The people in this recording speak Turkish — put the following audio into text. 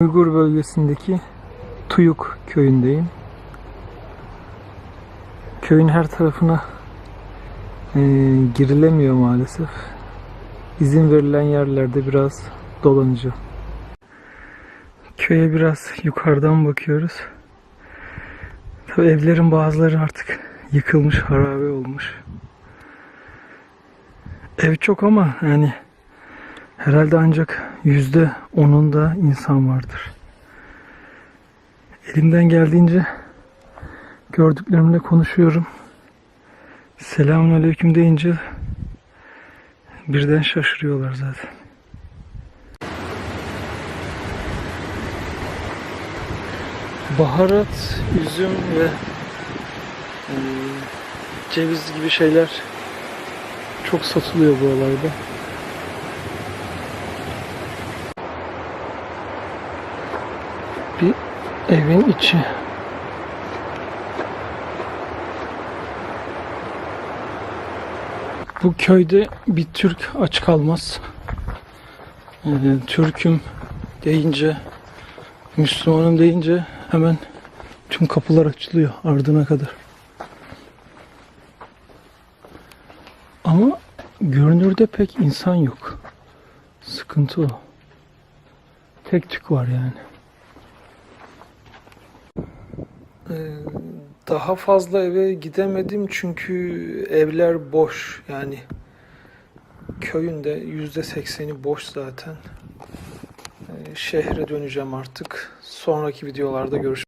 Uygur bölgesindeki Tuyuk köyündeyim. Köyün her tarafına girilemiyor maalesef. İzin verilen yerlerde biraz dolanacağım. Köye biraz yukarıdan bakıyoruz. Tabii evlerin bazıları artık yıkılmış, harabe olmuş. Ev çok ama yani herhalde ancak %10'unda insan vardır. Elimden geldiğince gördüklerimle konuşuyorum. Selamünaleyküm deyince birden şaşırıyorlar zaten. Baharat, üzüm ve ceviz gibi şeyler çok satılıyor buralarda. Bir evin içi. Bu köyde bir Türk aç kalmaz. Türk'üm deyince, Müslümanım deyince hemen tüm kapılar açılıyor ardına kadar. Ama görünürde pek insan yok. Sıkıntı o. Tek tük var yani. Daha fazla eve gidemedim çünkü evler boş. Yani köyün de %80'i boş zaten. Şehre döneceğim artık. Sonraki videolarda görüşürüz.